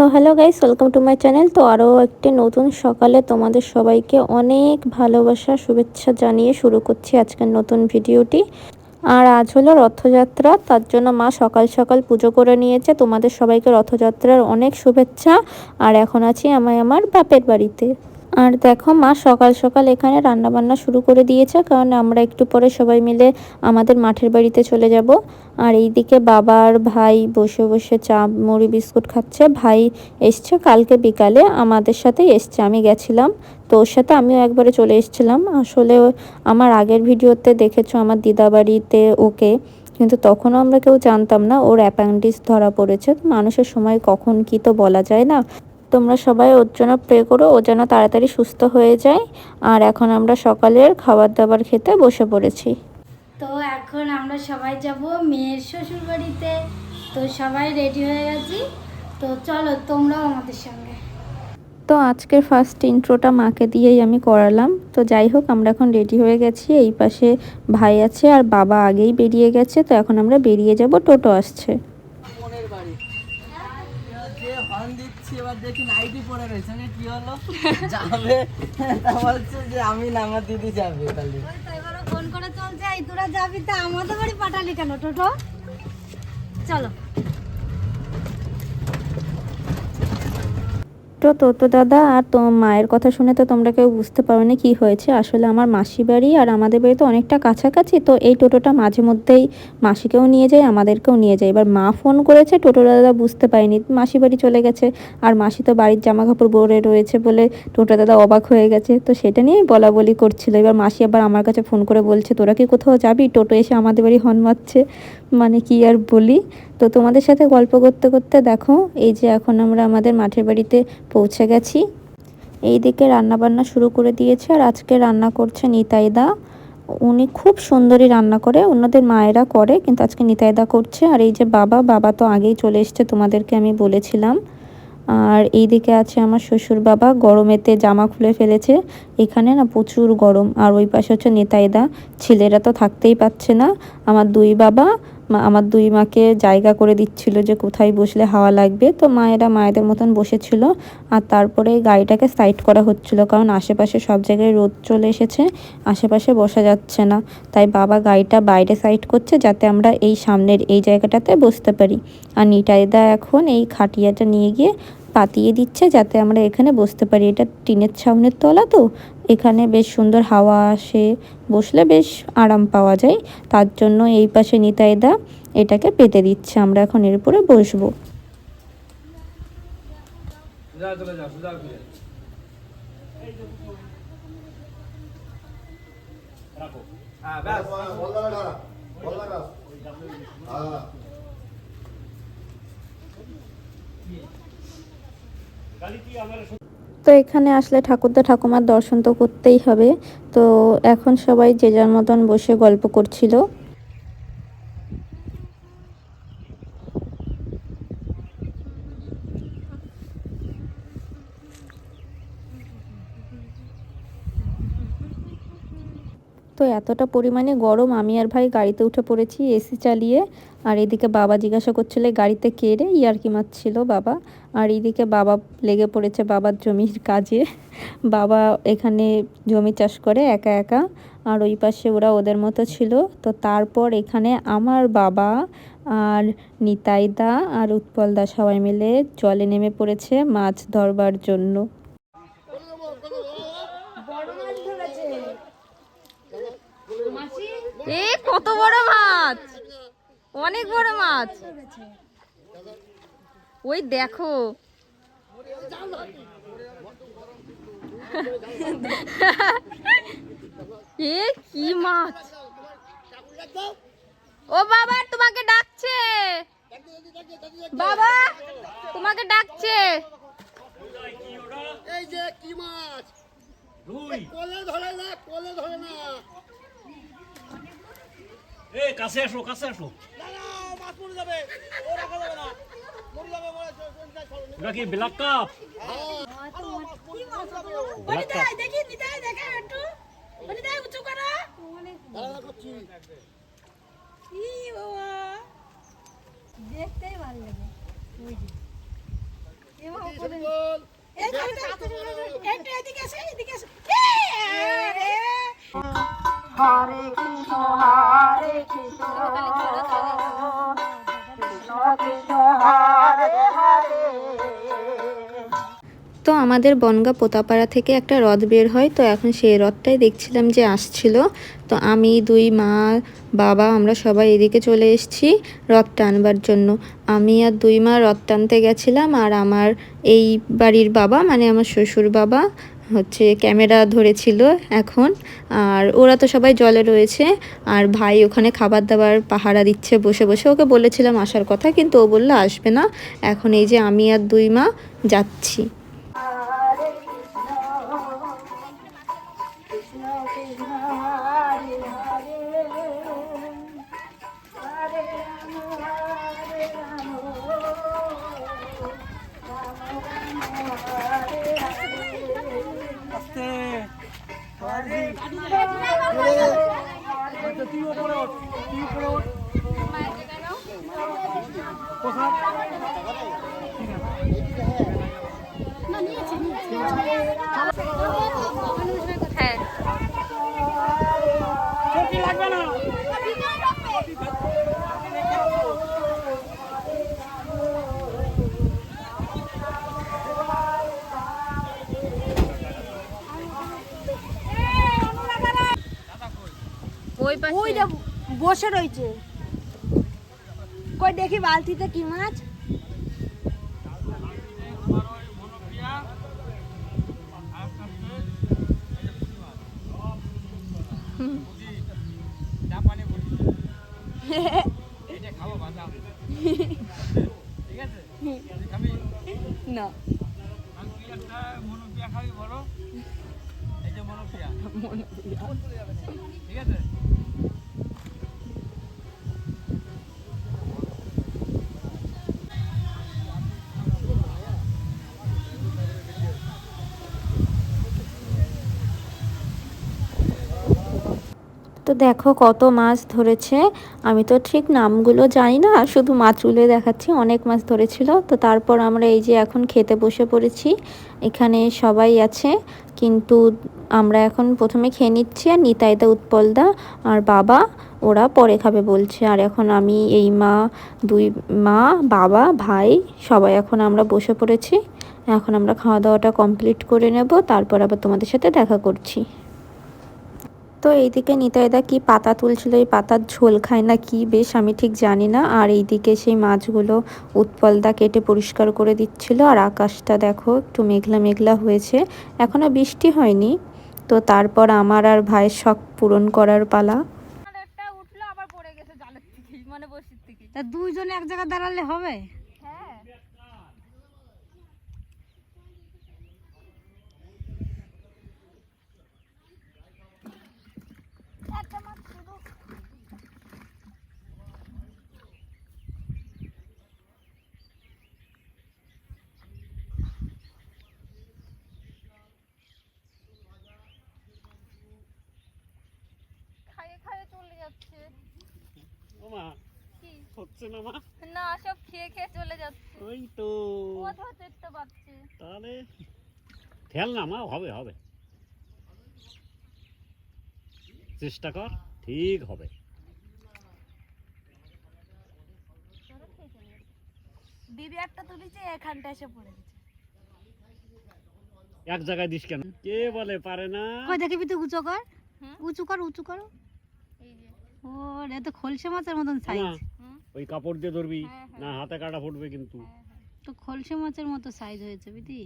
So hello guys, welcome to my channel. তো আরও একটি নতুন সকালে তোমাদের সবাইকে অনেক ভালোবাসা শুভেচ্ছা জানিয়ে শুরু করছি আজকের নতুন ভিডিওটি। আর আজ হলো রথযাত্রা, তার জন্য মা সকাল সকাল পুজো করে নিয়েছে। তোমাদের সবাইকে রথযাত্রার অনেক শুভেচ্ছা। আর এখন আছি আমি আমার বাপের বাড়িতে। আর দেখো মা সকাল সকাল এখানে রান্না বান্না শুরু করে দিয়েছে, কারণ আমরা একটু পরে সবাই মিলে আমাদের মাঠের বাড়িতে চলে যাব। আর এইদিকে বাবা আর ভাই বসে বসে চা মুড়ি বিস্কুট খাচ্ছে। ভাই এসছে কালকে বিকালে, আমাদের সাথেই এসছে, আমি গেছিলাম তো ওর সাথে আমিও একবারে চলে এসেছিলাম। আসলে আমার আগের ভিডিওতে দেখেছো আমার দিদা বাড়িতে ওকে, কিন্তু তখনও আমরা কেউ জানতাম না ওর অ্যাপেন্ডিক্স ধরা পড়েছে। মানুষের সময় কখন কি তো বলা যায় না। তোমরা সবাই ওর জন্য প্রে করো, ও যেন তাড়াতাড়ি সুস্থ হয়ে যায়। আর এখন আমরা সকালের খাবার দাবার খেতে বসে পড়েছি। তো এখন আমরা সবাই যাব মেয়ের শ্বশুর বাড়িতে। তো সবাই রেডি হয়ে গেছি, তো চলো তোমরাও আমাদের সঙ্গে। তো আজকের ফার্স্ট ইন্ট্রোটা মাকে দিয়েই আমি করালাম। তো যাই হোক, আমরা এখন রেডি হয়ে গেছি। এই পাশে ভাই আছে আর বাবা আগেই বেরিয়ে গেছে। তো এখন আমরা বেরিয়ে যাব, টোটো আসছে। এবার দেখি নাইটি পরে রয়েছে, কি হলো যাবে তা বলছে যে আমি না, আমার দিদি যাবে। তাহলে এবারে ফোন করে চলছে, এই তোরা যাবি তা আমাদের বাড়ি পাঠালি কেন টোটো? চলো। তো তো দাদা আর তো মায়ের কথা শুনে তো তোমরা কেউ বুঝতে পারো না কি হয়েছে। আসলে আমার মাসি বাড়ি আর আমাদের বাড়ি তো অনেকটা কাছাকাছি, তো এই টোটোটা মাঝে মধ্যেই মাসিকেও নিয়ে যায় আমাদেরকেও নিয়ে যায়। এবার মা ফোন করেছে, টোটো দাদা বুঝতে পারেনি, মাসি বাড়ি চলে গেছে। আর মাসি তো বাড়ির জামা কাপড় পরে রয়েছে বলে টোটো দাদা অবাক হয়ে গেছে। তো সেটা নিয়েই বলা বলি করছিল। এবার মাসি আবার আমার কাছে ফোন করে বলছে, তোরা কি কোথাও যাবি? টোটো এসে আমাদের বাড়ি হর্ন মারছে। মানে কি আর বলি। তো তোমাদের সাথে গল্প করতে করতে দেখো এই যে এখন আমরা আমাদের মাঠের বাড়িতে পৌঁছে গেছি। এইদিকে রান্নাবান্না শুরু করে দিয়েছে। আর আজকে রান্না করছে নিতাইদা। উনি খুব সুন্দরই রান্না করে, অন্যদের মায়েরা করে, কিন্তু আজকে নিতাইদা করছে। আর এই যে বাবা তো আগেই চলে এসছে, তোমাদেরকে আমি বলেছিলাম। আর এইদিকে আছে আমার শ্বশুর বাবা, গরমেতে জামা খুলে ফেলেছে। এখানে না প্রচুর গরম। আর ওই পাশে হচ্ছে নিতাইদা, ছেলেরা তো থাকতেই পাচ্ছে না। আমার দুই বাবা আমার দুই মাকে জায়গা করে দিচ্ছিল যে কোথায় বসলে হাওয়া লাগবে। তো মায়েরা মায়েদের মতন বসেছিল। আর তারপরে গাড়িটাকে সাইড করা হচ্ছিল, কারণ আশেপাশে সব জায়গায় রোদ চলে এসেছে, আশেপাশে বসা যাচ্ছে না। তাই বাবা গাড়িটা বাইরে সাইড করছে যাতে আমরা এই সামনের এই জায়গাটাতে বসতে পারি। আর নিতাইদা এখন এই খাটিয়াটা নিয়ে গিয়ে পাতিয়ে দিচ্ছে যাতে আমরা এখানে বসতে পারি। এটা টিনের ছাউনের তলা, তো এখানে বেশ সুন্দর হাওয়া আসে, বসলে বেশ আরাম পাওয়া যায়। তার জন্য এই পাশে নিতাইদা এটাকে পেতে দিচ্ছে, আমরা এখন এর উপরে বসবো। তো এখানে আসলে ঠাকুরদা ঠাকুমার দর্শন তো করতেই হবে। তো এখন সবাই যে যার মতন বসে গল্প করছিল। তো এতটা পরিমাণে গরম, আমি আর ভাই গাড়িতে উঠে পড়েছি এসি চালিয়ে। আর এদিকে বাবা জিজ্ঞাসা করছিল গাড়িতে কে রে, ইয়ার্কি মারছিল বাবা। আর এইদিকে বাবা লেগে পড়েছে বাবার জমির কাজে। বাবা এখানে জমি চাষ করে একা একা। আর ওই পাশে ওরা ওদের মতো ছিল। তো তারপর এখানে আমার বাবা আর নিতাইদা আর উৎপলদা সবাই মিলে জলে নেমে পড়েছে মাছ ধরবার জন্য। এ কত বড় মাছ, অনেক বড় মাছ। ওই দেখো, এ কি মাছ! ও বাবা তোমাকে ডাকছে, বাবা তোমাকে ডাকছে। এই যে কি মাছ, কোলে ধরে না, কোলে ধরে না। এই কাছে আসো, কাছে আসো। না না, মাছ মরে যাবে, ও রাখা যাবে না, মরে যাবে, ওটা কি ব্ল্যাক কাপ? দেখি নিতাই দেখা একটু, নিতাই উঁচু করো। কি বাবা, দেখতেই ভালো লাগে। তো আমাদের বনগা পোতাপাড়া থেকে একটা রথ বের হয়, তো এখন সেই রথটাই দেখছিলাম যে আসছিল। তো আমি, দুই মা, বাবা আমরা সবাই এদিকে চলে এসেছি রথ টানবার জন্য। আমি আর দুই মা রথ টানতে গেছিলাম, আর আমার এই বাড়ির বাবা মানে আমার শ্বশুর বাবা হচ্ছে ক্যামেরা ধরেছিল এখন। আর ওরা তো সবাই জলে রয়েছে, আর ভাই ওখানে খাবার দাবার পাহারা দিচ্ছে বসে বসে। ওকে বলেছিলাম আসার কথা, কিন্তু ও বললো আসবে না। এখন এই যে আমি আর দুই মা যাচ্ছি। হ্যাঁ ওই পাশে বসে রয়েছে। কই দেখি বালতিতে কি মাছ? না তো দেখো কত মাছ ধরেছে। আমি তো ঠিক নামগুলো জানি না, শুধু মাছগুলো দেখাচ্ছি। অনেক মাছ ধরেছিল। তো তারপর আমরা এই যে এখন খেতে বসে পড়েছি। এখানে সবাই আছে, কিন্তু আমরা এখন প্রথমে খেয়ে নিচ্ছি। আর নিতাইদা, উৎপলদা আর বাবা ওরা পরে খাবে বলছে। আর এখন আমি, এই মা, দুই মা, বাবা, ভাই সবাই এখন আমরা বসে পড়েছি। এখন আমরা খাওয়া দাওয়াটা কমপ্লিট করে নেব, তারপর আবার তোমাদের সাথে দেখা করছি। তো এইদিকে নিতাইদা কি পাতা তুলছিল, এই পাতার ঝোল খায় না কি বেশ, আমি ঠিক জানি না। আর এইদিকে সেই মাছগুলো উৎপলদা কেটে পরিষ্কার করে দিচ্ছিল। আর আকাশটা দেখো একটু মেঘলা মেঘলা হয়েছে, এখনো বৃষ্টি হয়নি। তো তারপর আমার আর ভাইয়ের শখ পূরণ করার পালা। একটা উঠলো আবার পড়ে গেছে জালের থেকে, মানে বসির থেকে। তা দুইজনে এক জায়গায় দাঁড়ালে হবে? হ্যাঁ খাইয়ে খাইয়ে চলে যাচ্ছে। ও মা, কি হচ্ছে না মা? না, সব খেয়ে খেয়ে চলে যাচ্ছে। ওই তো কোথাও চেষ্টা পাচ্ছে। তাহলে খেয়াল না মা, হবে হবে, চেষ্টা কর, ঠিক হবে। দিদি একটা তুলেছে, এখানটা এসে পড়ে গেছে। এক জায়গায় দিস কেন? কে বলে পারে না? কই দেখবি তো উঁচু কর, হুম? উঁচু কর, উঁচু কর। এই যে ও রে, তো খলসে মাছের মতন সাইজ। মা, ওই কাপড় দিয়ে ধরবি হ্যাঁ, হ্যাঁ। না, হাতে কাটা ফুটবে কিন্তু। তো খলসে মাছের মতো সাইজ হয়েছে বুঝি।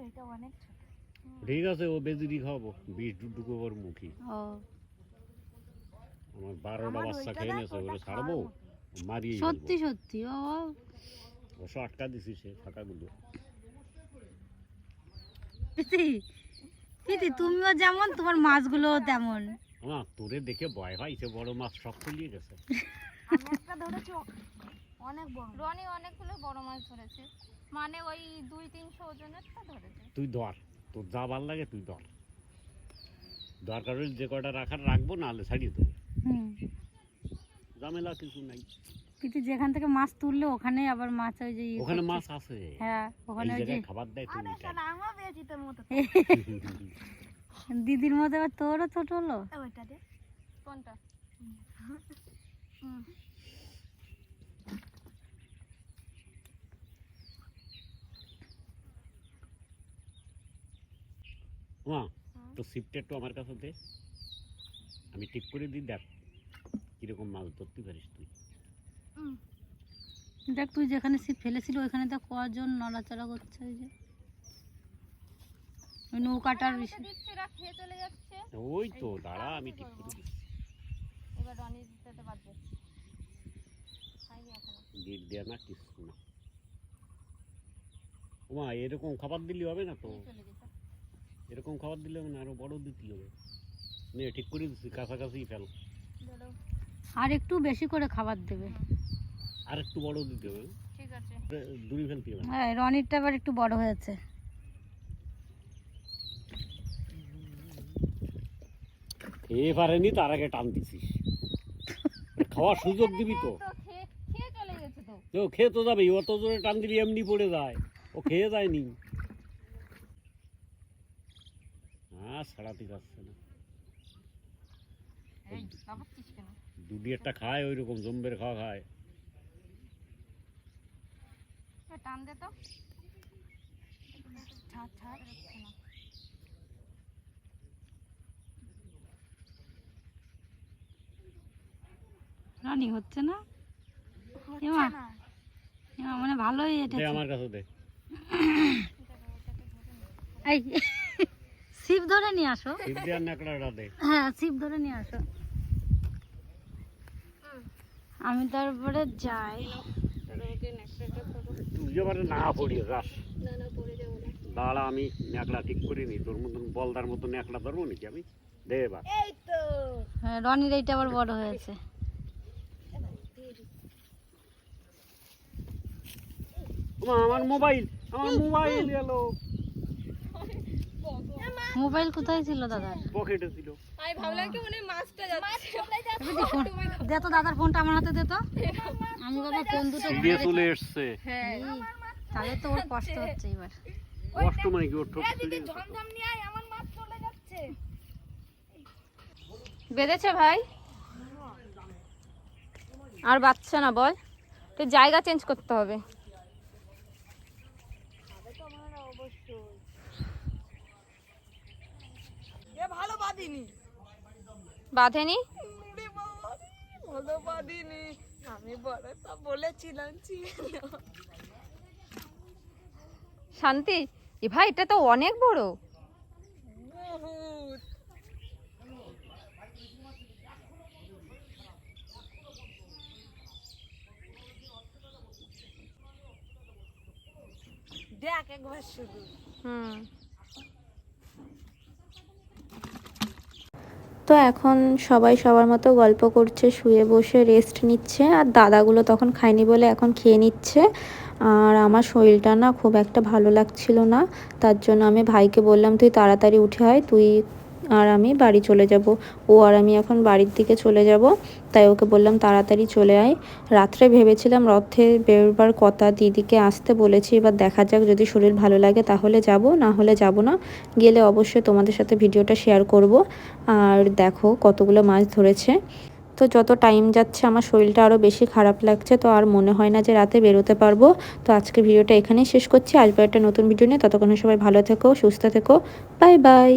এটা অনেক ছোট। ঠিক আছে, ও বেজুরি খাওয়াবো, বিষ ঢুকবো ওর মুখী। ও আমার 12টা বাচ্চা খেয়ে নিয়েছে, ওগুলো ছাড়বো, মারিয়ে সত্যি সত্যি ও ওশো আটকা দিছি সে ফাঁকাগুলো। পিতি পিতি, তুমিও যেমন, তোমার মাছগুলো তেমন। আমার তোরে দেখে ভয় হয়, সে বড় মাছ সব তলিয়ে গেছে। একটা ধরেছি অনেক বড়। রনি অনেকগুলো বড় মাছ ধরেছে, মানে ওই 200-300 ওজনেরটা ধরেছে। তুই ধর, তোর যা ভাল লাগে তুই ধর, দরকার হলে যে কটা রাখার রাখবো, নাহলে ছাড়িয়ে দেবো, হুম, ঝামেলা কিছু নাই। কিন্তু যেখান থেকে মাছ তুললে ওখানে আবার মাছ ওই যে ওখানে মাছ আছে, হ্যাঁ ওখানে এই ওই যে জায়গায় খাবার দেয় তুমি আমিও পেয়েছি তোর মতো দিদির মতো আবার তোরও ছোট হলো। ওইটা দে কোনটা মা তো সিপটা একটু আমার কাছে দে, আমি ঠিক করে দিই, দেখ কিরকম মাছ ধরতে পারিস তুই। দেখ তুই যেখানে ছিপ ফেলেছিল ওইখানে দেখ কজন নড়াচড়া করছে, ওই যে ওই নৌকাটার বিষয়। দিচ্ছে ওরা খেয়ে চলে যাচ্ছে। ওই তো দাঁড়া, আমি ঠিক করে দিচ্ছি। এবার রনি দিতে বাধ্য খাইনি এখনো। গিট দেয়া না কিছু না। মা এরকম খাবার দিলে হবে না তো, চলে যেতে এরকম খাবার দিলে হবে না, আরো বড় দিতে হবে। নে ঠিক করে দিচ্ছি, কাছাকাছি ফেল। ধরো আর একটু বেশি করে খাবার দেবে। আর একটু বড় দিতে হবে, ঠিক আছে দূরে ফেলতে হবে না। হ্যাঁ রনিরটা আবার একটু বড় হয়েছে। খেয়ে পারেনি তার আগে টান দিছিস, খাওয়ার সুযোগ দিবি তো। তো খেয়ে খেয়ে চলে গেছে তো। তো খেয়ে তো যাবে, অত জোরে টান দিবি এমনি পড়ে যায়, ও খেয়ে যায়নি। হ্যাঁ ছাড়াতে যাচ্ছে না, এই আবারছিস কেন? দুটি একটা খায় ওই রকম জম্বের খাওয়া খায়। টান দে তো। ছাড় ছাড় হচ্ছে না। রনি হচ্ছে না এমা, এমা মানে ভালোই এটা। দে আমার কাছে দে। এই ছিপ ধরে নিয়ে আসো। সিপ দেওয়ার ন্যাকড়াটা দে। হ্যাঁ ছিপ ধরে নিয়ে আসো, আমি তারপরে যাই। তুই এবারে না পড়িয়ে যাস, দাঁড়া আমি ন্যাকড়া ঠিক করে নি, তোর মতন বলদার মতো ন্যাকড়া ধরবো নাকি আমি, দে এবার। হ্যাঁ রনির এইটা আবার বড় হয়েছে। আমার মোবাইল, আমার মোবাইল গেল। মোবাইল কোথায় ছিল দাদার? পকেটে ছিল। আমি ভাবলাম কি মনে মাছটা যাচ্ছে। দে তো দাদার ফোনটা আমার হাতে দে তো, আমি বাবা ফোন দুটো দিয়ে চলে এসছে। হ্যাঁ তাহলে তো ওর কষ্ট হচ্ছে এবার। কষ্ট মানে কি, ওর ঠোঁট দিদি ফুলে গেছে। ঝমঝম নিয়ে আয়, আমার মাছ চলে যাচ্ছে। বেঁধেছে ভাই আর বাচ্চা না, বল তো জায়গা চেঞ্জ করতে হবে। ভালো বাঁধিনি বাঁধেনি? ভালো বাঁধিনি, আমি বড়টা বলেছিলাম। শান্তি এ ভাই এটা তো অনেক বড়। দেখ একবার শুধু। তো এখন সবাই সবার মতো গল্প করছে, শুয়ে বসে রেস্ট নিচ্ছে, আর দাদাগুলো তখন খায়নি বলে এখন খেয়ে নিচ্ছে। আর আমার শরীরটা না খুব একটা ভালো লাগছিল না, তার জন্য আমি ভাইকে বললাম তুই তাড়াতাড়ি উঠে আয়, তুই আর আমি বাড়ি চলে যাব। ও আর আমি এখন বাড়ির দিকে চলে যাব, তাই ওকে বললাম তাড়াতাড়ি চলে আয়। রাত্রে ভেবেছিলাম রথে বেরোবার কথা, দিদিকে আসতে বলেছি, এবার দেখা যাক যদি শরীর ভালো লাগে তাহলে যাব, না হলে যাব না। গেলে অবশ্যই তোমাদের সাথে ভিডিওটা শেয়ার করব। আর দেখো কতগুলো মাছ ধরেছে। তো যত টাইম যাচ্ছে আমার শরীরটা আরও বেশি খারাপ লাগছে, তো আর মনে হয় না যে রাতে বেরোতে পারবো। তো আজকে ভিডিওটা এখানেই শেষ করছি, আসবো একটা নতুন ভিডিও নিয়ে। ততক্ষণে সবাই ভালো থেকো, সুস্থ থেকো, বাই বাই।